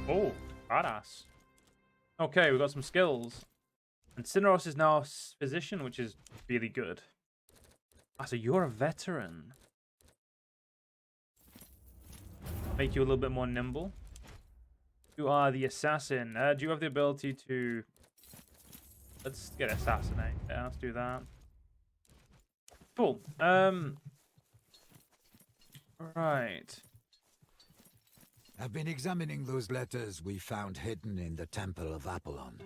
Oh, badass. Okay, we've got some skills. And Cineros is now physician, which is really good. Ah, so you're a veteran. Make you a little bit more nimble. You are the assassin. Do you have the ability to... Let's get assassinate. Yeah, let's do that. Cool. Right. I've been examining those letters we found hidden in the Temple of Apollon.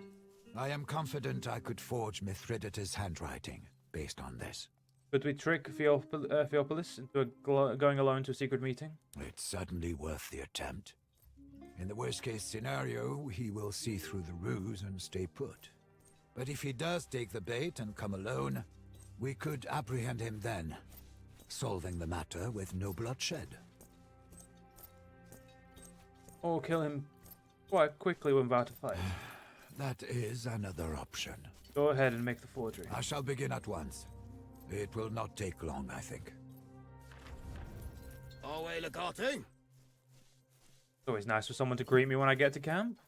I am confident I could forge Mithridates' handwriting based on this. Could we trick Theophilus into going alone to a secret meeting? It's certainly worth the attempt. In the worst-case scenario, he will see through the ruse and stay put. But if he does take the bait and come alone, we could apprehend him then, solving the matter with no bloodshed. Or kill him quite quickly when about to fight. That is another option. Go ahead and make the forgery. I shall begin at once. It will not take long, I think. Away, Legate. It's always nice for someone to greet me when I get to camp.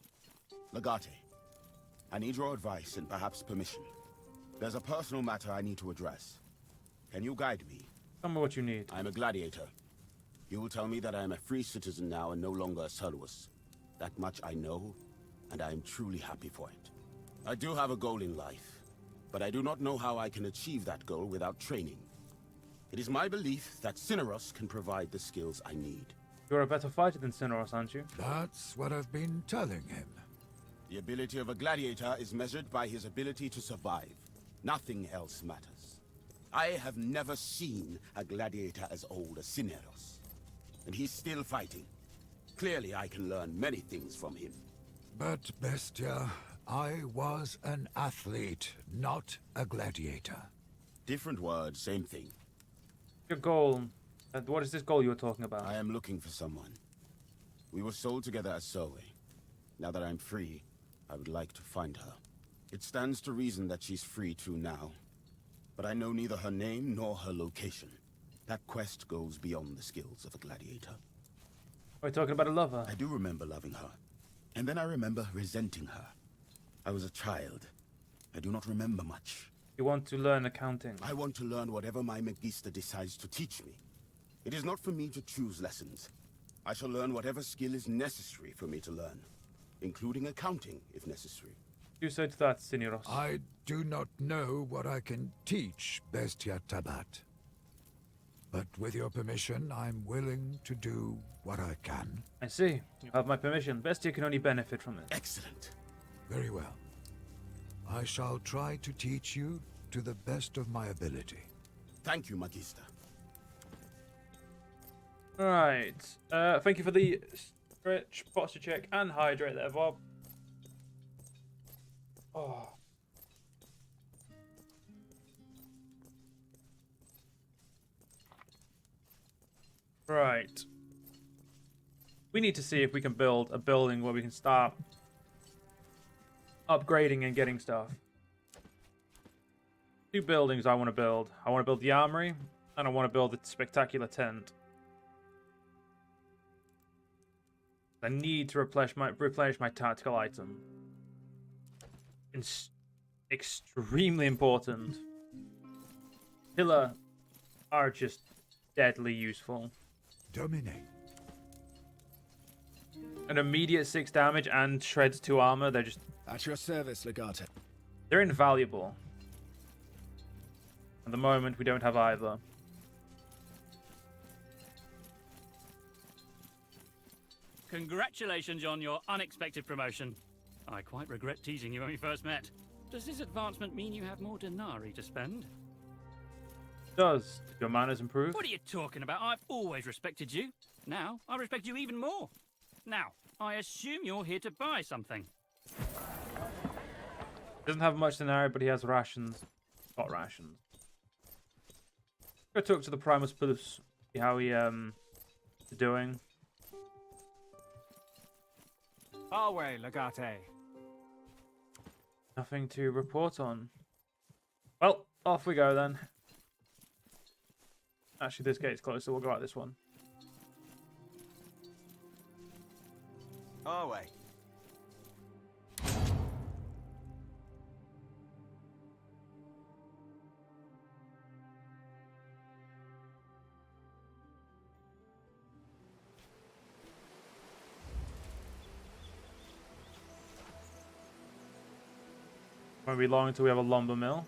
Legate, I need your advice and perhaps permission. There's a personal matter I need to address. Can you guide me? Tell me what you need. I'm a gladiator. You will tell me that I am a free citizen now and no longer a Servus. That much I know, and I am truly happy for it. I do have a goal in life, but I do not know how I can achieve that goal without training. It is my belief that Cineros can provide the skills I need. You're a better fighter than Cineros, aren't you? That's what I've been telling him. The ability of a gladiator is measured by his ability to survive. Nothing else matters. I have never seen a gladiator as old as Cineros. And he's still fighting. Clearly I can learn many things from him. But, Bestia, I was an athlete, not a gladiator. Different words, same thing. Your goal. What is this goal you were talking about? I am looking for someone. We were sold together as Zoe. Now that I'm free, I would like to find her. It stands to reason that she's free too now. But I know neither her name nor her location. That quest goes beyond the skills of a gladiator. Are you talking about a lover? I do remember loving her. And then I remember resenting her. I was a child. I do not remember much. You want to learn accounting? I want to learn whatever my Magister decides to teach me. It is not for me to choose lessons. I shall learn whatever skill is necessary for me to learn, including accounting, if necessary. You said that, Cineros. I do not know what I can teach, Bestia Tabat. But with your permission, I'm willing to do what I can. I see. You have my permission. Bestia can only benefit from this. Excellent. Very well. I shall try to teach you to the best of my ability. Thank you, Magister. Right. Thank you for the stretch, posture check, and hydrate there, Bob. Oh. Right. We need to see if we can build a building where we can start upgrading and getting stuff. Two buildings I want to build. I want to build the armory, and I want to build the spectacular tent. I need to replenish my tactical item. It's extremely important. Pillar are just deadly useful. Dominate. An immediate 6 damage and shreds 2 armor. They're just... At your service, Legate. They're invaluable. At the moment, we don't have either. Congratulations on your unexpected promotion. I quite regret teasing you when we first met. Does this advancement mean you have more denarii to spend? Does your manners improve? What are you talking about? I've always respected you. Now, I respect you even more. Now, I assume you're here to buy something. Doesn't have much denarii, but he has rations. Got rations. Go talk to the Primus Plus. See how he is doing. Away, Legate. Nothing to report on. Well, off we go then. Actually, this gate's closed, so we'll go out this one. Away. Won't be long until we have a lumber mill.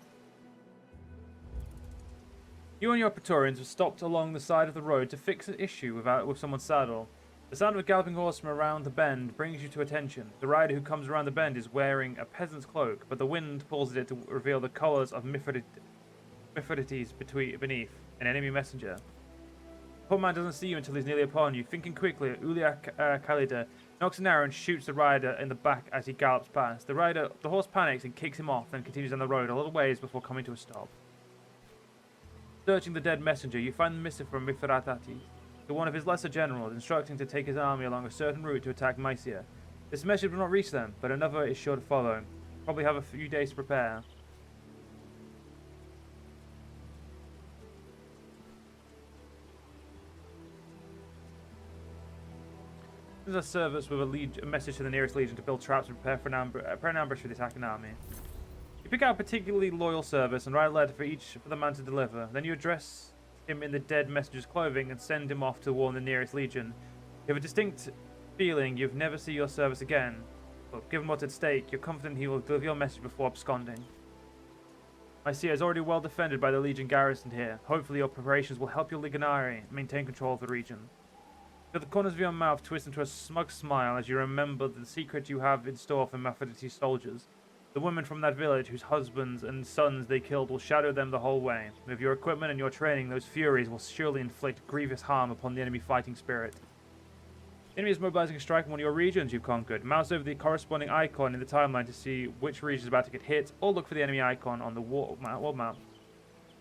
You and your Praetorians have stopped along the side of the road to fix an issue with someone's saddle. The sound of a galloping horse from around the bend brings you to attention. The rider who comes around the bend is wearing a peasant's cloak, but the wind pulls at it to reveal the colours of Mithridates beneath, an enemy messenger. The poor man doesn't see you until he's nearly upon you. Thinking quickly, Calida knocks an arrow and shoots the rider in the back as he gallops past. The horse panics and kicks him off, then continues on the road a little ways before coming to a stop. Searching the dead messenger, you find the missive from Mithridates to one of his lesser generals, instructing to take his army along a certain route to attack Mysia. This message will not reach them, but another is sure to follow. Probably have a few days to prepare. This is a service with a message to the nearest legion to build traps and prepare for an ambush for the attacking army. You pick out a particularly loyal service and write a letter for the man to deliver. Then you address him in the dead messenger's clothing and send him off to warn the nearest legion. You have a distinct feeling you've never see your service again, but given what's at stake, you're confident he will deliver your message before absconding. Mysia is already well defended by the legion garrisoned here. Hopefully your preparations will help your legionary maintain control of the region. Feel the corners of your mouth twist into a smug smile as you remember the secret you have in store for Mithridates' soldiers. The women from that village whose husbands and sons they killed will shadow them the whole way. With your equipment and your training, those furies will surely inflict grievous harm upon the enemy fighting spirit. The enemy is mobilizing a strike in one of your regions you've conquered. Mouse over the corresponding icon in the timeline to see which region is about to get hit, or look for the enemy icon on the world map.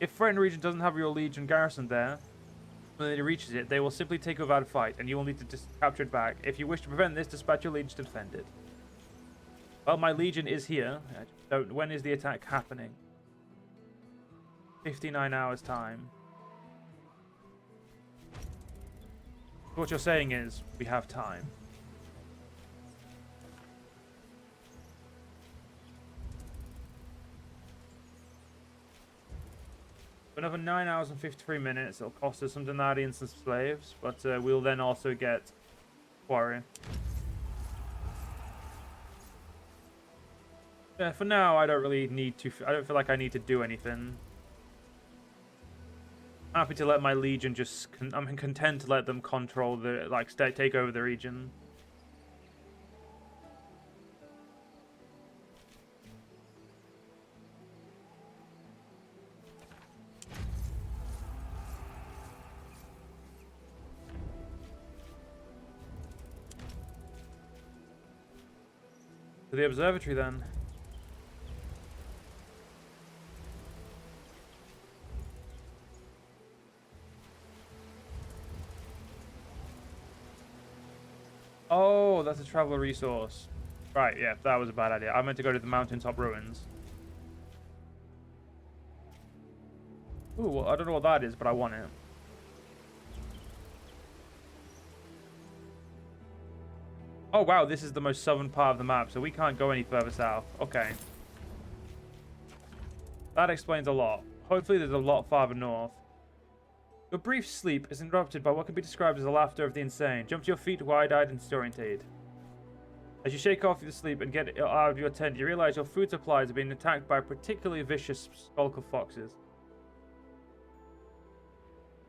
If threatened region doesn't have your legion garrisoned there, when it reaches it, they will simply take over a fight, and you will need to capture it back. If you wish to prevent this, dispatch your legion to defend it. Well, my legion is here. When is the attack happening? 59 hours time. What you're saying is, we have time. For another 9 hours and 53 minutes, it'll cost us some denarii and some slaves, but we'll then also get quarry. Yeah, for now, I don't really need to. I don't feel like I need to do anything. I'm happy to let my legion just. I'm content to let them control the take over the region. To the observatory then. Oh, that's a traveler resource. Right, yeah, that was a bad idea. I meant to go to the mountaintop ruins. Ooh, well, I don't know what that is, but I want it. Oh, wow, this is the most southern part of the map, so we can't go any further south. Okay. That explains a lot. Hopefully there's a lot farther north. Your brief sleep is interrupted by what can be described as the laughter of the insane. Jump to your feet, wide-eyed and disorientated. As you shake off your sleep and get out of your tent, you realize your food supplies are being attacked by particularly vicious skulker foxes.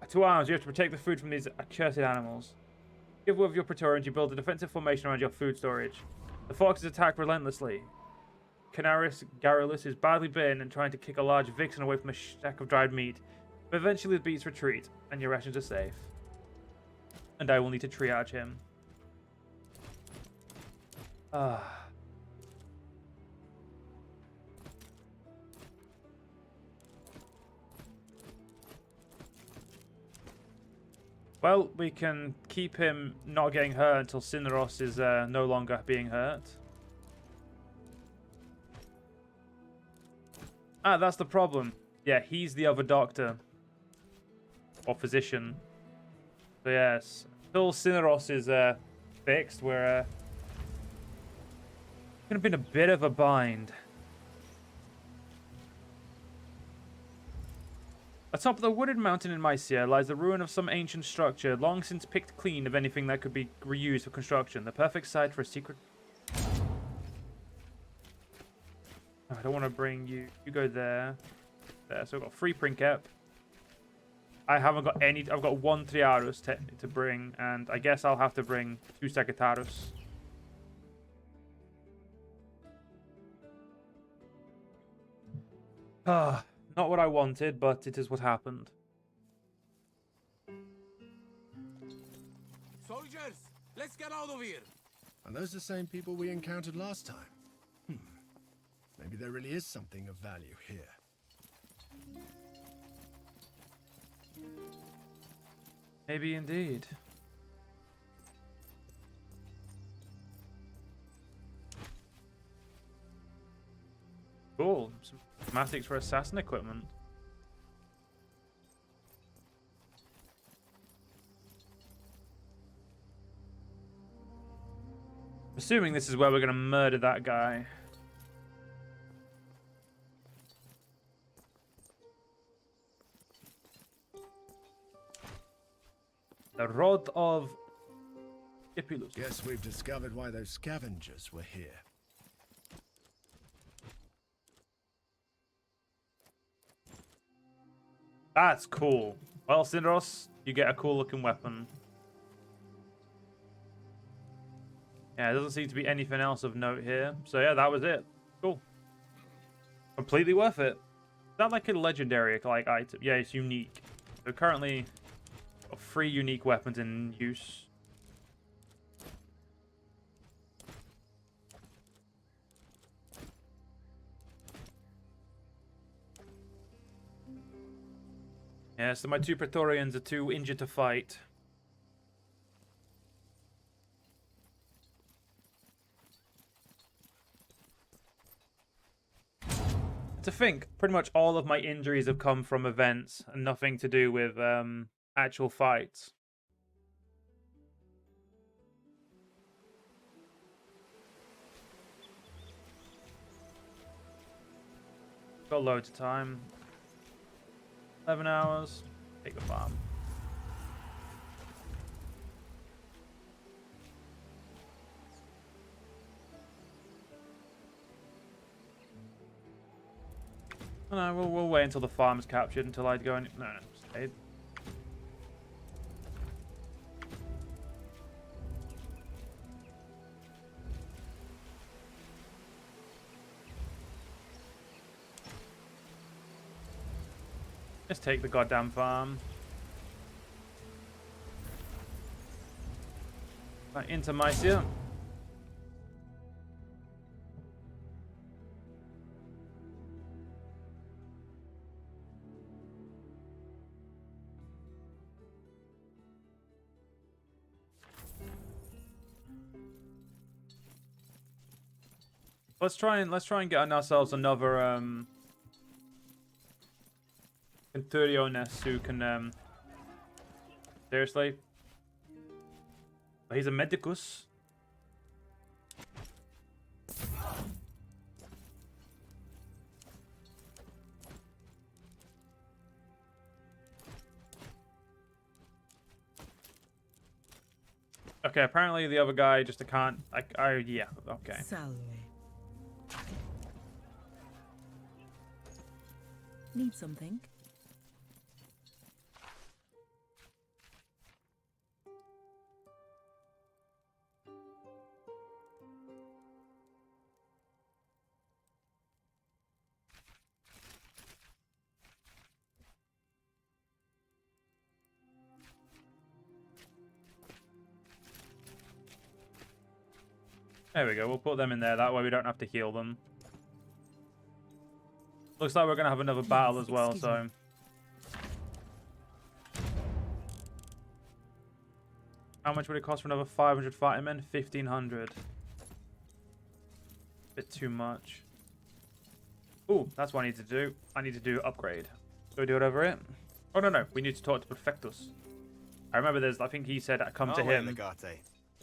At 2 arms, you have to protect the food from these accursed animals. Give word of your Praetorians, you build a defensive formation around your food storage. The foxes attack relentlessly. Canaris Garrulus is badly bitten and trying to kick a large vixen away from a stack of dried meat. But eventually the beasts retreat, and your rations are safe. And I will need to triage him. Well, we can keep him not getting hurt until Cineros is no longer being hurt. Ah, that's the problem. Yeah, he's the other doctor. Or physician. So yes, until Cineros is fixed, we're gonna be in a bit of a bind. Atop the wooded mountain in Mysia lies the ruin of some ancient structure, long since picked clean of anything that could be reused for construction. The perfect site for a secret. I don't want to bring you. You go there. There. So I've got 3 Princep. I haven't got any. I've got 1 Triarus to bring, and I guess I'll have to bring 2 Secretarus. Ah, not what I wanted, but it is what happened. Soldiers, let's get out of here. Are those the same people we encountered last time? Maybe there really is something of value here. Maybe indeed. Cool. Some schematics for assassin equipment. Assuming this is where we're going to murder that guy. The Rod of Ipulus. Guess we've discovered why those scavengers were here. That's cool. Well, Syndaros, you get a cool looking weapon. Yeah, there doesn't seem to be anything else of note here. So yeah, that was it. Cool. Completely worth it. Is that like a legendary like item? Yeah, it's unique. So currently, got 3 unique weapons in use. Yeah, so my 2 Praetorians are too injured to fight. To think, pretty much all of my injuries have come from events and nothing to do with actual fights. Got loads of time. 11 hours. Take a farm. No, we'll wait until the farm is captured until I go and no, stay. Let's take the goddamn farm. Right, into Mycia. Let's try and get ourselves another Centuriones who can seriously. He's a medicus. Okay, apparently the other guy just can't. Yeah. Okay. Salve. Need something? There we go. We'll put them in there. That way we don't have to heal them. Looks like we're going to have another battle as well, so... How much would it cost for another 500 fighting men? 1,500. Bit too much. Ooh, that's what I need to do. I need to do upgrade. Do we do it over it? Oh, no. We need to talk to Perfectus. I remember there's... I think he said come to him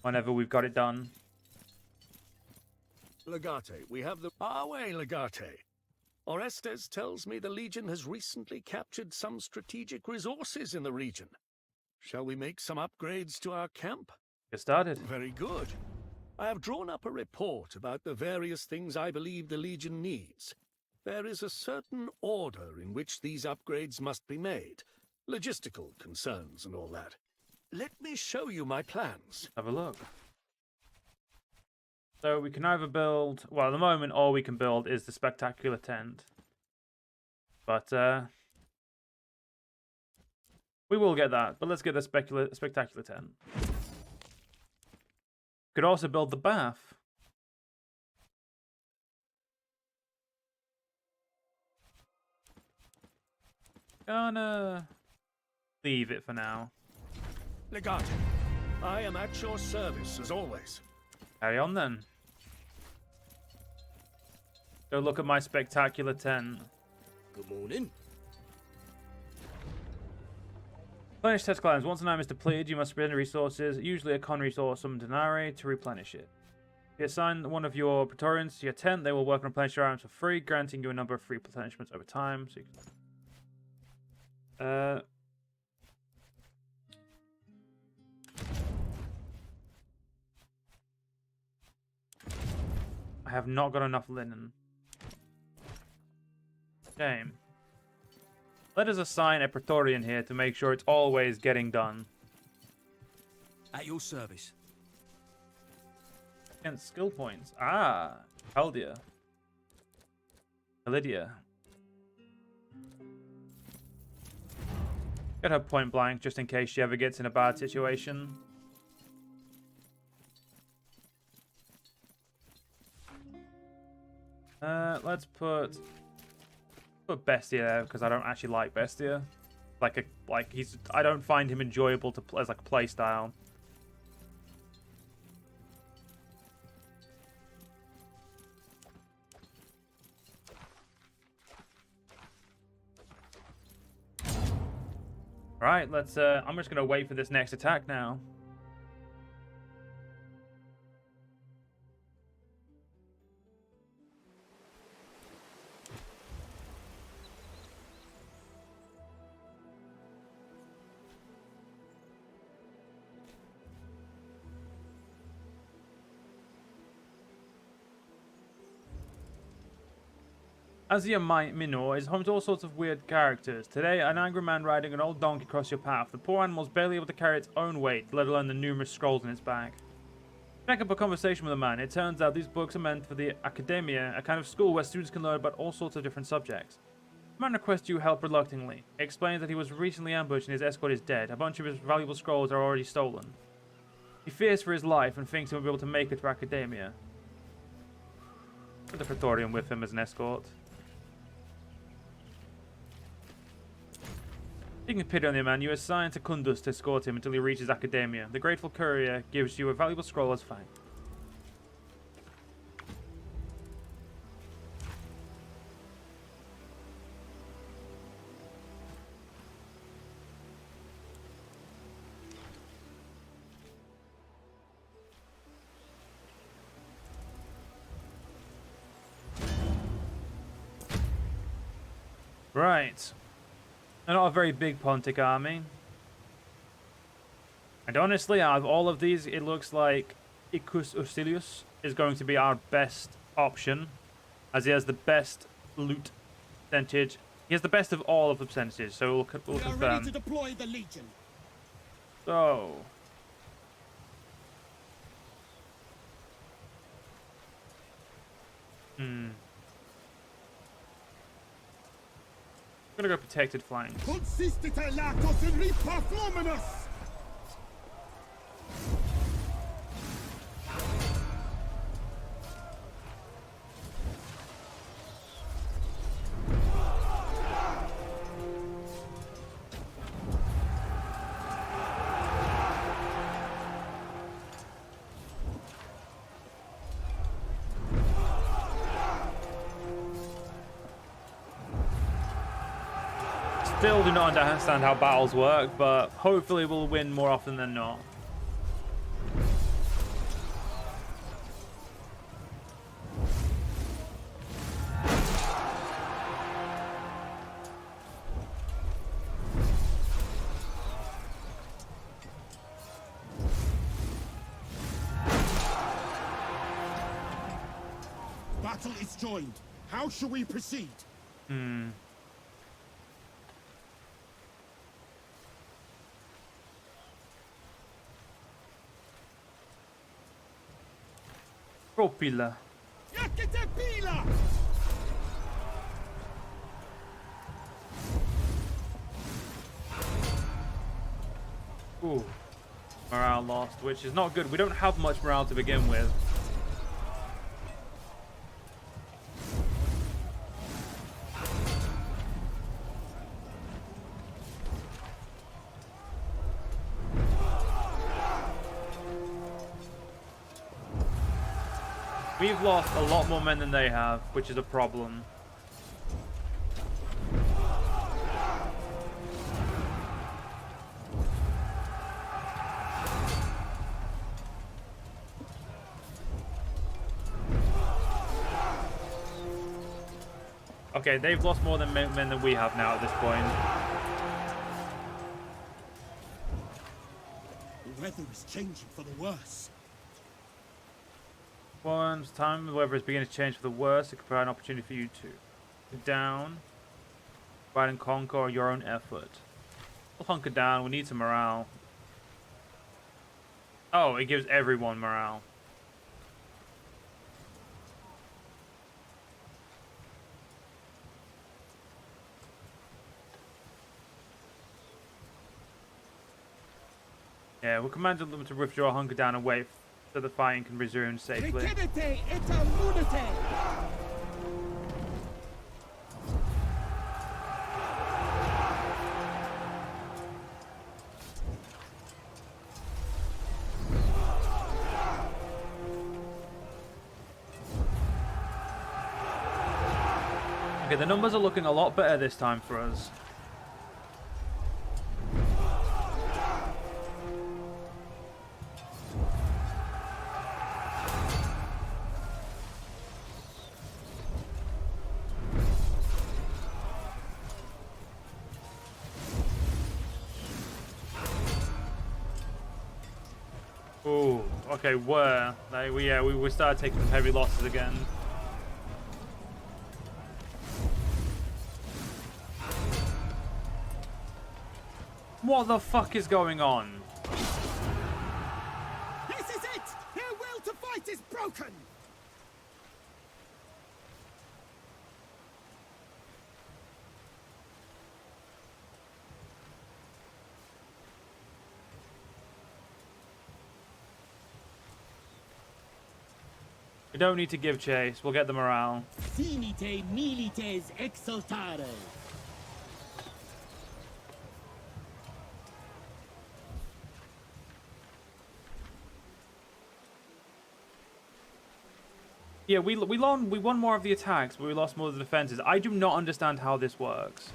whenever we've got it done. Legate, we have the... Awe, Legate. Orestes tells me the Legion has recently captured some strategic resources in the region. Shall we make some upgrades to our camp? Get started. Very good. I have drawn up a report about the various things I believe the Legion needs. There is a certain order in which these upgrades must be made. Logistical concerns and all that. Let me show you my plans. Have a look. So we can either build... Well, at the moment, all we can build is the spectacular tent. But, we will get that. But let's get the spectacular tent. Could also build the bath. Gonna leave it for now. Legate, I am at your service, as always. Carry on, then. Go look at my spectacular tent. Good morning. Replenish test climbs. Once an item is depleted, you must spend resources, usually a con resource, some denarii, to replenish it. If you assign one of your Praetorians to your tent, they will work on replenish your items for free, granting you a number of free replenishments over time. So you can... I have not got enough linen. Shame. Let us assign a Praetorian here to make sure it's always getting done. At your service. Against skill points. Ah, Haldia. Lydia. Get her point blank just in case she ever gets in a bad situation. Let's put Bestia there because I don't actually like Bestia. I don't find him enjoyable to play as like a play style. Right, let's I'm just gonna wait for this next attack now. Asia Minor is home to all sorts of weird characters. Today, an angry man riding an old donkey crossed your path. The poor animal's barely able to carry its own weight, let alone the numerous scrolls in its back. Back up a conversation with the man. It turns out these books are meant for the Academia, a kind of school where students can learn about all sorts of different subjects. The man requests you help reluctantly. He explains that he was recently ambushed and his escort is dead. A bunch of his valuable scrolls are already stolen. He fears for his life and thinks he will be able to make it to Academia. Put the Praetorian with him as an escort. Taking pity on the man, you assign Secundus to escort him until he reaches Academia. The grateful courier gives you a valuable scroll as thanks. Right. They're not a very big Pontic army. And honestly, out of all of these, it looks like Lucius Aquillius is going to be our best option, as he has the best loot percentage. He has the best of all of the percentages, so we'll confirm. We are ready to deploy the Legion. So... I'm gonna go protected flanks. Consistite lacos in ripa fluminus! Still do not understand how battles work, but hopefully we'll win more often than not. battle is joined. How shall we proceed? Propila. Yakete pila! Ooh. Morale lost, which is not good. We don't have much morale to begin with. We've lost a lot more men than they have, which is a problem. Okay, they've lost more than men than we have now at this point. The weather is changing for the worse. Once time the weather is beginning to change for the worse, it could provide an opportunity for you to hunker down, fight and conquer your own effort. We'll hunker down, we need some morale. Oh, it gives everyone morale. Yeah, we'll command them to withdraw, hunker down, and wait so the fighting can resume safely. Retenete et immunite! Okay, the numbers are looking a lot better this time for us. Ooh, okay, we started taking some heavy losses again. What the fuck is going on? This is it! Their will to fight is broken! We don't need to give chase. We'll get the morale. Finite milites exultare! Yeah, we won more of the attacks, but we lost more of the defenses. I do not understand how this works.